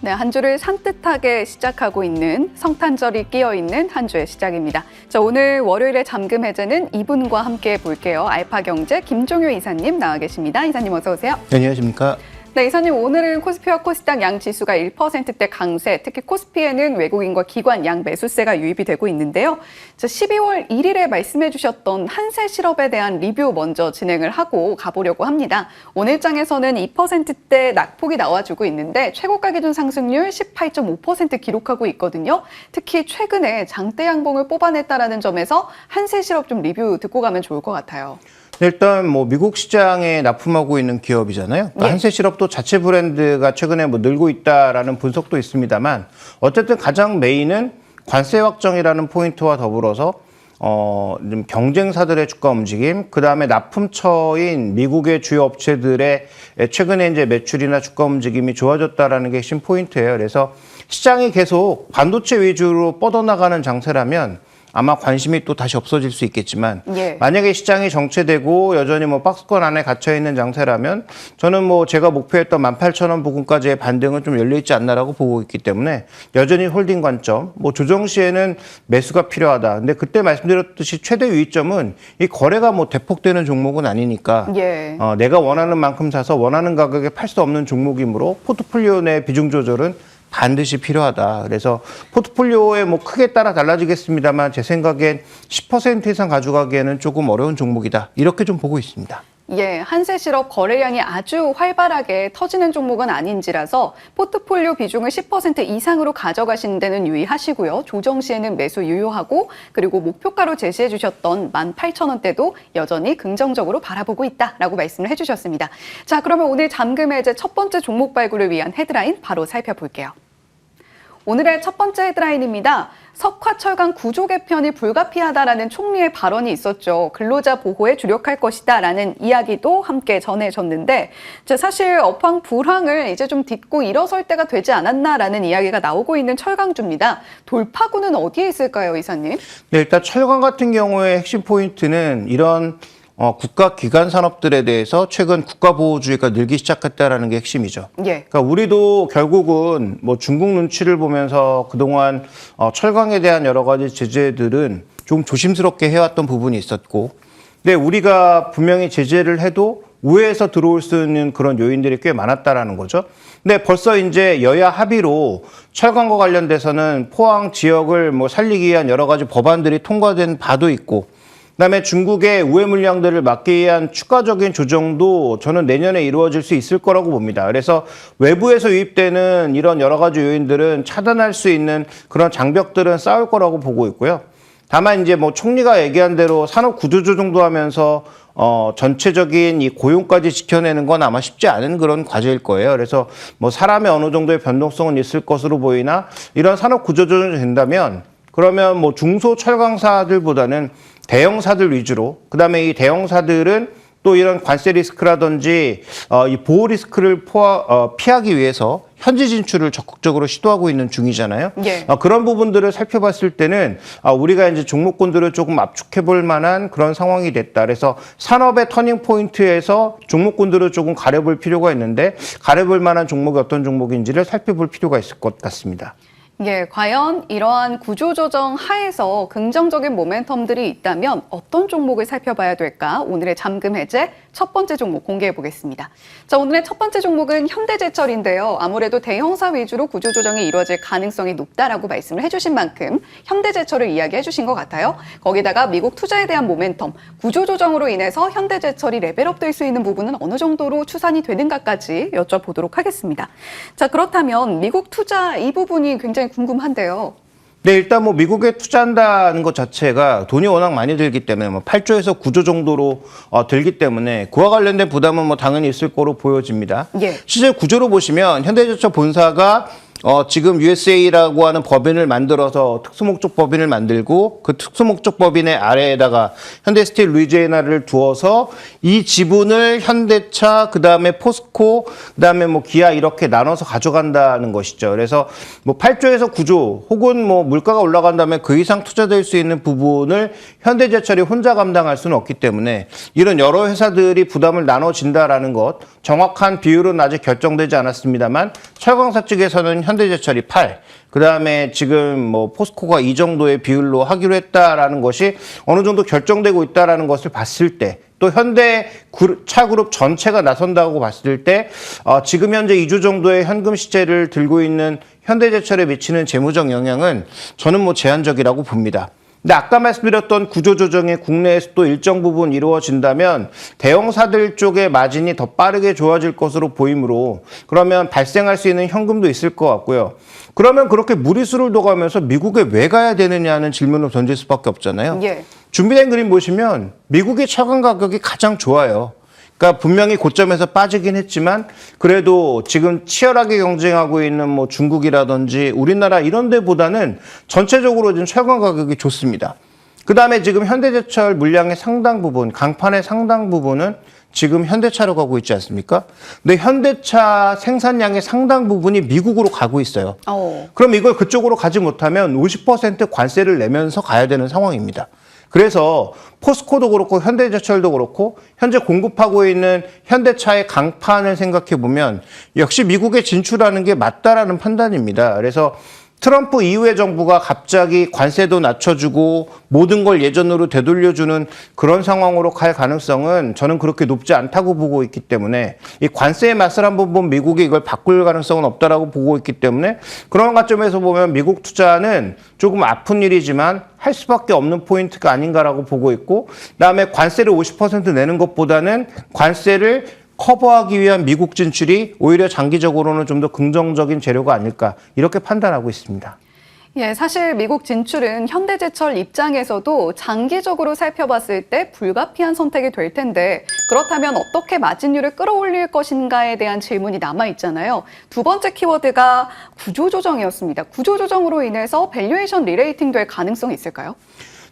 네, 한 주를 산뜻하게 시작하고 있는 성탄절이 끼어있는 한 주의 시작입니다. 자, 오늘 월요일에 잠금 해제는 이분과 함께 볼게요. 알파경제 김종효 이사님 나와 계십니다. 이사님 어서 오세요. 네, 안녕하십니까. 네, 이사님 오늘은 코스피와 코스닥 양 지수가 1%대 강세, 특히 코스피에는 외국인과 기관 양 매수세가 유입이 되고 있는데요. 자, 12월 1일에 말씀해 주셨던 한세실업에 대한 리뷰 먼저 진행을 하고 가보려고 합니다. 오늘 장에서는 2%대 낙폭이 나와주고 있는데 최고가 기준 상승률 18.5% 기록하고 있거든요. 특히 최근에 장대 양봉을 뽑아냈다라는 점에서 한세실업 좀 리뷰 듣고 가면 좋을 것 같아요. 일단 미국 시장에 납품하고 있는 기업이잖아요. 그러니까 예. 한세실업도 자체 브랜드가 최근에 늘고 있다라는 분석도 있습니다만 어쨌든 가장 메인은 관세 확정이라는 포인트와 더불어서 좀 경쟁사들의 주가 움직임, 그 다음에 납품처인 미국의 주요 업체들의 최근에 이제 매출이나 주가 움직임이 좋아졌다라는 게 핵심 포인트예요. 그래서 시장이 계속 반도체 위주로 뻗어나가는 장세라면 아마 관심이 또 다시 없어질 수 있겠지만 예. 만약에 시장이 정체되고 여전히 박스권 안에 갇혀있는 장세라면 저는 제가 목표했던 18,000원 부근까지의 반등은 좀 열려있지 않나라고 보고 있기 때문에 여전히 홀딩 관점, 조정 시에는 매수가 필요하다. 근데 그때 말씀드렸듯이 최대 유의점은 이 거래가 대폭되는 종목은 아니니까 예. 내가 원하는 만큼 사서 원하는 가격에 팔 수 없는 종목이므로 포트폴리오 내 비중 조절은 반드시 필요하다. 그래서 포트폴리오에 크게 따라 달라지겠습니다만 제 생각엔 10% 이상 가져가기에는 조금 어려운 종목이다. 이렇게 좀 보고 있습니다. 예, 한세실업 거래량이 아주 활발하게 터지는 종목은 아닌지라서 포트폴리오 비중을 10% 이상으로 가져가시는 데는 유의하시고요. 조정 시에는 매수 유효하고 그리고 목표가로 제시해 주셨던 18,000원대도 여전히 긍정적으로 바라보고 있다라고 말씀을 해주셨습니다. 자, 그러면 오늘 잠금 해제 첫 번째 종목 발굴을 위한 헤드라인 바로 살펴볼게요. 오늘의 첫 번째 헤드라인입니다. 석화철강 구조 개편이 불가피하다라는 총리의 발언이 있었죠. 근로자 보호에 주력할 것이다라는 이야기도 함께 전해졌는데 사실 업황 불황을 이제 좀 딛고 일어설 때가 되지 않았나라는 이야기가 나오고 있는 철강주입니다. 돌파구는 어디에 있을까요, 이사님? 네, 일단 철강 같은 경우에 핵심 포인트는 이런 국가 기관 산업들에 대해서 최근 국가보호주의가 늘기 시작했다라는 게 핵심이죠. 예. 그러니까 우리도 결국은 중국 눈치를 보면서 그동안 철강에 대한 여러 가지 제재들은 좀 조심스럽게 해왔던 부분이 있었고, 근데 우리가 분명히 제재를 해도 우회해서 들어올 수 있는 그런 요인들이 꽤 많았다라는 거죠. 근데 벌써 이제 여야 합의로 철강과 관련돼서는 포항 지역을 살리기 위한 여러 가지 법안들이 통과된 바도 있고, 그다음에 중국의 우회 물량들을 막기 위한 추가적인 조정도 저는 내년에 이루어질 수 있을 거라고 봅니다. 그래서 외부에서 유입되는 이런 여러 가지 요인들은 차단할 수 있는 그런 장벽들은 쌓을 거라고 보고 있고요. 다만 이제 총리가 얘기한 대로 산업 구조 조정도 하면서 전체적인 이 고용까지 지켜내는 건 아마 쉽지 않은 그런 과제일 거예요. 그래서 사람의 어느 정도의 변동성은 있을 것으로 보이나 이런 산업 구조 조정이 된다면 그러면 중소 철강사들보다는 대형사들 위주로, 그다음에 이 대형사들은 또 이런 관세 리스크라든지 이 보호 리스크를 피하기 위해서 현지 진출을 적극적으로 시도하고 있는 중이잖아요. 예. 그런 부분들을 살펴봤을 때는 우리가 이제 종목군들을 조금 압축해 볼 만한 그런 상황이 됐다. 그래서 산업의 터닝 포인트에서 종목군들을 조금 가려볼 필요가 있는데 가려볼 만한 종목이 어떤 종목인지를 살펴볼 필요가 있을 것 같습니다. 예, 과연 이러한 구조조정 하에서 긍정적인 모멘텀들이 있다면 어떤 종목을 살펴봐야 될까? 오늘의 잠금 해제 첫 번째 종목 공개해 보겠습니다. 자, 오늘의 첫 번째 종목은 현대제철인데요. 아무래도 대형사 위주로 구조조정이 이루어질 가능성이 높다라고 말씀을 해주신 만큼 현대제철을 이야기해 주신 것 같아요. 거기다가 미국 투자에 대한 모멘텀, 구조조정으로 인해서 현대제철이 레벨업 될 수 있는 부분은 어느 정도로 추산이 되는가까지 여쭤보도록 하겠습니다. 자, 그렇다면 미국 투자 이 부분이 굉장히 궁금한데요. 네, 일단 미국에 투자한다는 것 자체가 돈이 워낙 많이 들기 때문에 8조에서 9조 정도로 들기 때문에 그와 관련된 부담은 당연히 있을 거로 보여집니다. 예. 실제 구조로 보시면 현대제철 본사가 지금 USA라고 하는 법인을 만들어서 특수목적 법인을 만들고 그 특수목적 법인의 아래에다가 현대스틸 루이지애나를 두어서 이 지분을 현대차, 그다음에 포스코, 그다음에 기아 이렇게 나눠서 가져간다는 것이죠. 그래서 8조에서 9조 혹은 물가가 올라간다면 그 이상 투자될 수 있는 부분을 현대제철이 혼자 감당할 수는 없기 때문에 이런 여러 회사들이 부담을 나눠진다라는 것, 정확한 비율은 아직 결정되지 않았습니다만 철강사 측에서는 현대제철이 8, 그다음에 지금 뭐 포스코가 이 정도의 비율로 하기로 했다라는 것이 어느 정도 결정되고 있다라는 것을 봤을 때, 또 현대차그룹 전체가 나선다고 봤을 때 지금 현재 2조 정도의 현금 시재를 들고 있는 현대제철에 미치는 재무적 영향은 저는 뭐 제한적이라고 봅니다. 근데 아까 말씀드렸던 구조조정이 국내에서 또 일정 부분 이루어진다면 대형사들 쪽의 마진이 더 빠르게 좋아질 것으로 보이므로 그러면 발생할 수 있는 현금도 있을 것 같고요. 그러면 그렇게 무리수를 둬가면서 미국에 왜 가야 되느냐는 질문을 던질 수밖에 없잖아요. 예. 준비된 그림 보시면 미국의 차관 가격이 가장 좋아요. 그러니까 분명히 고점에서 빠지긴 했지만 그래도 지금 치열하게 경쟁하고 있는 뭐 중국이라든지 우리나라 이런 데보다는 전체적으로 지금 철강 가격이 좋습니다. 그다음에 지금 현대제철 물량의 상당 부분, 강판의 상당 부분은 지금 현대차로 가고 있지 않습니까? 근데 현대차 생산량의 상당 부분이 미국으로 가고 있어요. 그럼 이걸 그쪽으로 가지 못하면 50% 관세를 내면서 가야 되는 상황입니다. 그래서 포스코도 그렇고 현대제철도 그렇고 현재 공급하고 있는 현대차의 강판을 생각해 보면 역시 미국에 진출하는 게 맞다라는 판단입니다. 그래서 트럼프 이후의 정부가 갑자기 관세도 낮춰주고 모든 걸 예전으로 되돌려주는 그런 상황으로 갈 가능성은 저는 그렇게 높지 않다고 보고 있기 때문에 이 관세의 맛을 한번 본 미국이 이걸 바꿀 가능성은 없다라고 보고 있기 때문에 그런 관점에서 보면 미국 투자는 조금 아픈 일이지만 할 수밖에 없는 포인트가 아닌가라고 보고 있고, 그다음에 관세를 50% 내는 것보다는 관세를 커버하기 위한 미국 진출이 오히려 장기적으로는 좀 더 긍정적인 재료가 아닐까 이렇게 판단하고 있습니다. 예, 사실 미국 진출은 현대제철 입장에서도 장기적으로 살펴봤을 때 불가피한 선택이 될 텐데 그렇다면 어떻게 마진율을 끌어올릴 것인가에 대한 질문이 남아있잖아요. 두 번째 키워드가 구조조정이었습니다. 구조조정으로 인해서 밸류에이션 리레이팅 될 가능성이 있을까요?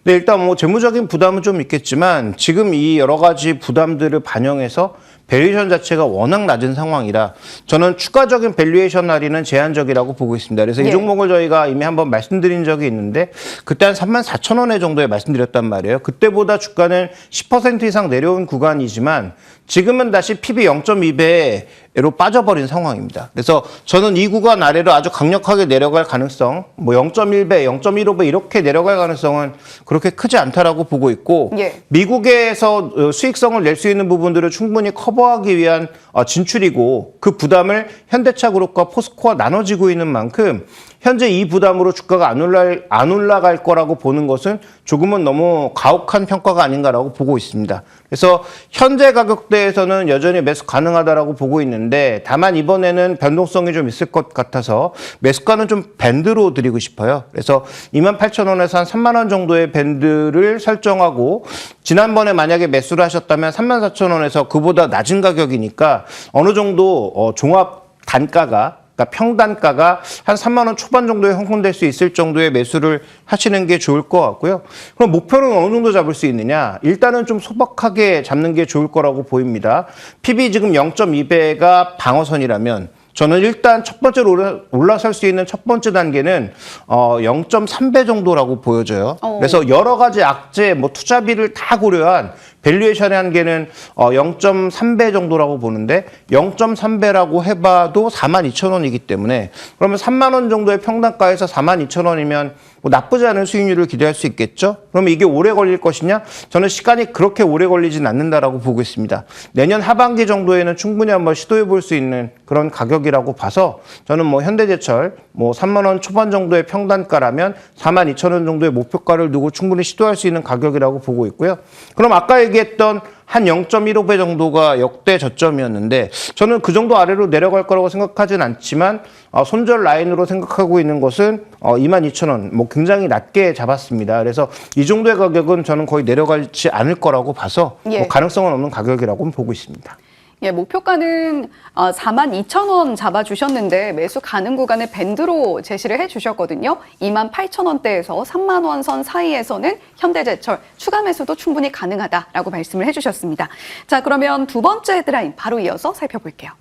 네, 일단 뭐 재무적인 부담은 좀 있겠지만 지금 이 여러 가지 부담들을 반영해서 밸류에이션 자체가 워낙 낮은 상황이라 저는 추가적인 밸류에이션 할인은 제한적이라고 보고 있습니다. 그래서 이 종목을 저희가 이미 한번 말씀드린 적이 있는데 그때 한 34,000원에 정도에 말씀드렸단 말이에요. 그때보다 주가는 10% 이상 내려온 구간이지만 지금은 다시 PB 0.2배로 빠져버린 상황입니다. 그래서 저는 이 구간 아래로 아주 강력하게 내려갈 가능성, 뭐 0.1배, 0.15배 이렇게 내려갈 가능성은 그렇게 크지 않다라고 보고 있고 미국에서 수익성을 낼 수 있는 부분들을 충분히 커버하기 위한 진출이고 그 부담을 현대차그룹과 포스코와 나눠지고 있는 만큼 현재 이 부담으로 주가가 안 올라갈 거라고 보는 것은 조금은 너무 가혹한 평가가 아닌가라고 보고 있습니다. 그래서 현재 가격대에서는 여전히 매수 가능하다라고 보고 있는데 다만 이번에는 변동성이 좀 있을 것 같아서 매수가는 좀 밴드로 드리고 싶어요. 그래서 28,000원에서 한 3만 원 정도의 밴드를 설정하고 지난번에 만약에 매수를 하셨다면 34,000원에서 그보다 낮은 가격이니까 어느 정도 종합 단가가 그러니까 평단가가 한 3만 원 초반 정도에 형성될 수 있을 정도의 매수를 하시는 게 좋을 것 같고요. 그럼 목표는 어느 정도 잡을 수 있느냐? 일단은 좀 소박하게 잡는 게 좋을 거라고 보입니다. PB 지금 0.2배가 방어선이라면 저는 일단 첫 번째로 올라설 수 있는 첫 번째 단계는 0.3배 정도라고 보여져요. 그래서 여러 가지 악재, 뭐 투자비를 다 고려한 밸류에이션의 한계는 0.3배 정도라고 보는데 0.3배라고 해봐도 42,000원이기 때문에 그러면 3만 원 정도의 평단가에서 42,000원이면 뭐 나쁘지 않은 수익률을 기대할 수 있겠죠? 그러면 이게 오래 걸릴 것이냐? 저는 시간이 그렇게 오래 걸리진 않는다라고 보고 있습니다. 내년 하반기 정도에는 충분히 한번 시도해 볼 수 있는 그런 가격이라고 봐서 저는 뭐 현대제철 뭐 3만 원 초반 정도의 평단가라면 42,000원 정도의 목표가를 두고 충분히 시도할 수 있는 가격이라고 보고 있고요. 그럼 아까 얘기했던 한 0.15배 정도가 역대 저점이었는데 저는 그 정도 아래로 내려갈 거라고 생각하진 않지만 손절 라인으로 생각하고 있는 것은 22,000원 뭐 굉장히 낮게 잡았습니다. 그래서 이 정도의 가격은 저는 거의 내려가지 않을 거라고 봐서 뭐 가능성은 없는 가격이라고 보고 있습니다. 예, 목표가는 42,000원 잡아주셨는데 매수 가능 구간을 밴드로 제시를 해주셨거든요. 28,000원대에서 3만 원 선 사이에서는 현대제철 추가 매수도 충분히 가능하다라고 말씀을 해주셨습니다. 자, 그러면 두 번째 헤드라인 바로 이어서 살펴볼게요.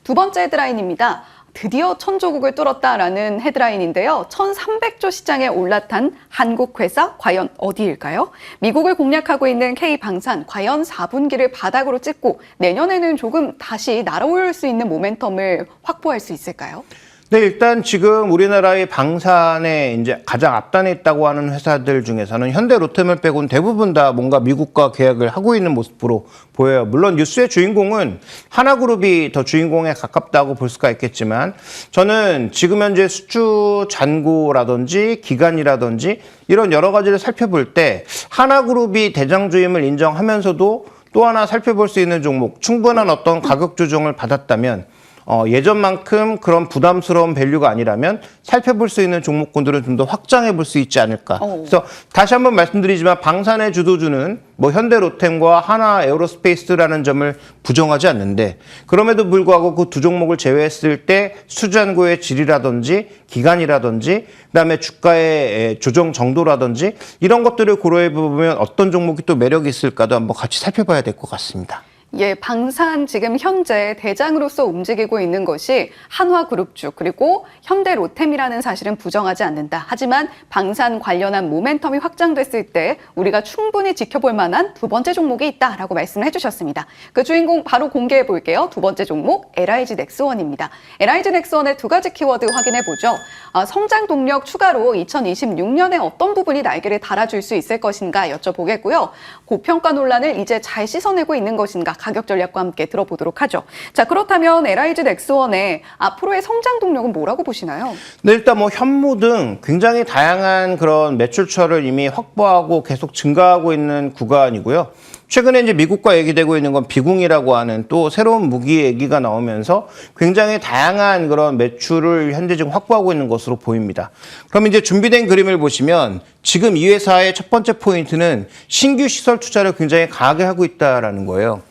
두 번째 헤드라인입니다. 드디어 천조국을 뚫었다라는 헤드라인인데요. 1,300조 시장에 올라탄 한국 회사 과연 어디일까요? 미국을 공략하고 있는 K방산 과연 4분기를 바닥으로 찍고 내년에는 조금 다시 날아올 수 있는 모멘텀을 확보할 수 있을까요? 네, 일단 지금 우리나라의 방산에 이제 가장 앞단에 있다고 하는 회사들 중에서는 현대 로템을 빼고는 대부분 다 뭔가 미국과 계약을 하고 있는 모습으로 보여요. 물론 뉴스의 주인공은 하나그룹이 더 주인공에 가깝다고 볼 수가 있겠지만 저는 지금 현재 수주 잔고라든지 기간이라든지 이런 여러 가지를 살펴볼 때 하나그룹이 대장주임을 인정하면서도 또 하나 살펴볼 수 있는 종목, 충분한 어떤 가격 조정을 받았다면 예전만큼 그런 부담스러운 밸류가 아니라면 살펴볼 수 있는 종목군들은 좀 더 확장해 볼 수 있지 않을까. 그래서 다시 한번 말씀드리지만 방산의 주도주는 뭐 현대로템과 하나 에어로스페이스라는 점을 부정하지 않는데 그럼에도 불구하고 그 두 종목을 제외했을 때 수잔고의 질이라든지 기간이라든지 그다음에 주가의 조정 정도라든지 이런 것들을 고려해 보면 어떤 종목이 또 매력이 있을까도 한번 같이 살펴봐야 될 것 같습니다. 예, 방산 지금 현재 대장으로서 움직이고 있는 것이 한화그룹주 그리고 현대로템이라는 사실은 부정하지 않는다. 하지만 방산 관련한 모멘텀이 확장됐을 때 우리가 충분히 지켜볼 만한 두 번째 종목이 있다라고 말씀을 해주셨습니다. 그 주인공 바로 공개해 볼게요. 두 번째 종목 LIG 넥스원입니다. LIG 넥스원의 두 가지 키워드 확인해 보죠. 성장 동력 추가로 2026년에 어떤 부분이 날개를 달아줄 수 있을 것인가 여쭤보겠고요. 고평가 논란을 이제 잘 씻어내고 있는 것인가 가격 전략과 함께 들어보도록 하죠. 자, 그렇다면 LIG 넥스원의 앞으로의 성장 동력은 뭐라고 보시나요? 네, 일단 뭐 현무 등 굉장히 다양한 그런 매출처를 이미 확보하고 계속 증가하고 있는 구간이고요. 최근에 이제 미국과 얘기되고 있는 건 비궁이라고 하는 또 새로운 무기 얘기가 나오면서 굉장히 다양한 그런 매출을 현재 지금 확보하고 있는 것으로 보입니다. 그럼 이제 준비된 그림을 보시면 지금 이 회사의 첫 번째 포인트는 신규 시설 투자를 굉장히 강하게 하고 있다라는 거예요.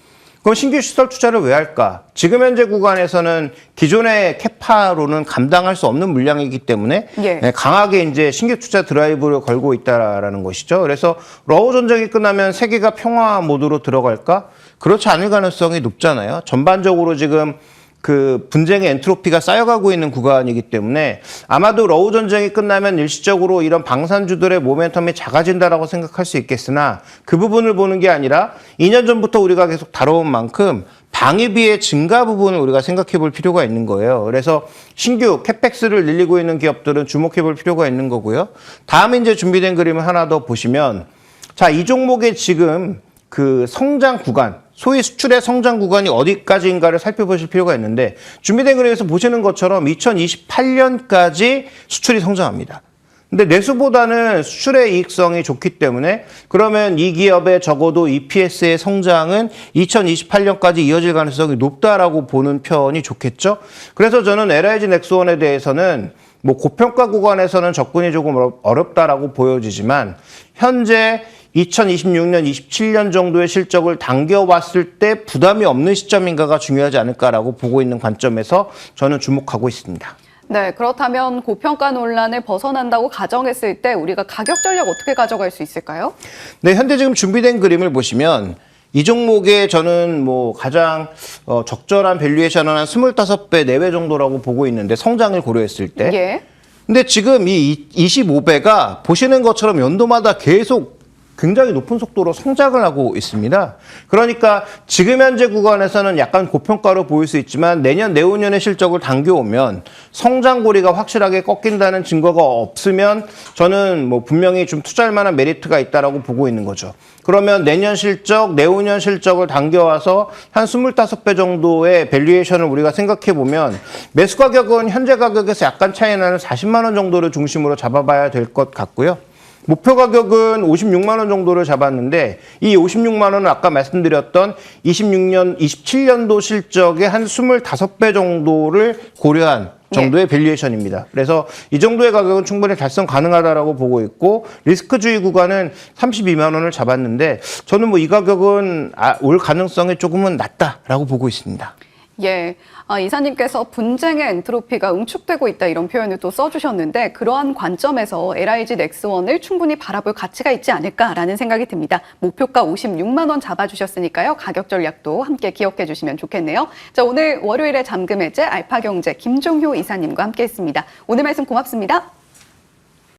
그럼 신규 시설 투자를 왜 할까? 지금 현재 구간에서는 기존의 캐파로는 감당할 수 없는 물량이기 때문에 강하게 이제 신규 투자 드라이브를 걸고 있다라는 것이죠. 그래서 러우 전쟁이 끝나면 세계가 평화 모드로 들어갈까? 그렇지 않을 가능성이 높잖아요. 전반적으로 지금 그 분쟁의 엔트로피가 쌓여가고 있는 구간이기 때문에 아마도 러우 전쟁이 끝나면 일시적으로 이런 방산주들의 모멘텀이 작아진다라고 생각할 수 있겠으나 그 부분을 보는 게 아니라 2년 전부터 우리가 계속 다뤄온 만큼 방위비의 증가 부분을 우리가 생각해 볼 필요가 있는 거예요. 그래서 신규 캐펙스를 늘리고 있는 기업들은 주목해 볼 필요가 있는 거고요. 다음에 이제 준비된 그림을 하나 더 보시면 자, 이 종목의 지금 그 성장 구간 소위 수출의 성장 구간이 어디까지인가를 살펴보실 필요가 있는데 준비된 그림에서 보시는 것처럼 2028년까지 수출이 성장합니다. 근데 내수보다는 수출의 이익성이 좋기 때문에 그러면 이 기업의 적어도 EPS의 성장은 2028년까지 이어질 가능성이 높다라고 보는 편이 좋겠죠. 그래서 저는 LIG 넥스원에 대해서는 뭐 고평가 구간에서는 접근이 조금 어렵다라고 보여지지만 현재 2026년, 27년 정도의 실적을 당겨왔을 때 부담이 없는 시점인가가 중요하지 않을까라고 보고 있는 관점에서 저는 주목하고 있습니다. 네, 그렇다면 고평가 논란을 벗어난다고 가정했을 때 우리가 가격 전략 어떻게 가져갈 수 있을까요? 네, 현재 지금 준비된 그림을 보시면 이 종목에 저는 뭐 가장 적절한 밸류에이션은 한 25배 내외 정도라고 보고 있는데 성장을 고려했을 때. 예. 근데 지금 이 25배가 보시는 것처럼 연도마다 계속 굉장히 높은 속도로 성장을 하고 있습니다. 그러니까 지금 현재 구간에서는 약간 고평가로 보일 수 있지만 내년, 내후년의 실적을 당겨오면 성장고리가 확실하게 꺾인다는 증거가 없으면 저는 뭐 분명히 좀 투자할 만한 메리트가 있다라고 보고 있는 거죠. 그러면 내년 실적, 내후년 실적을 당겨와서 한 25배 정도의 밸류에이션을 우리가 생각해 보면 매수 가격은 현재 가격에서 약간 차이 나는 40만 원 정도를 중심으로 잡아봐야 될 것 같고요. 목표 가격은 56만 원 정도를 잡았는데 이 56만 원은 아까 말씀드렸던 27년도 실적의 한 25배 정도를 고려한 정도의 밸류에이션입니다. 그래서 이 정도의 가격은 충분히 달성 가능하다라고 보고 있고 리스크주의 구간은 32만 원을 잡았는데 저는 뭐 이 가격은 올 가능성이 조금은 낮다라고 보고 있습니다. 예, 이사님께서 분쟁의 엔트로피가 응축되고 있다 이런 표현을 또 써주셨는데 그러한 관점에서 LIG 넥스원을 충분히 바라볼 가치가 있지 않을까라는 생각이 듭니다. 목표가 56만 원 잡아주셨으니까요. 가격 전략도 함께 기억해 주시면 좋겠네요. 자, 오늘 월요일에 잠금 해제 알파경제 김종효 이사님과 함께했습니다. 오늘 말씀 고맙습니다.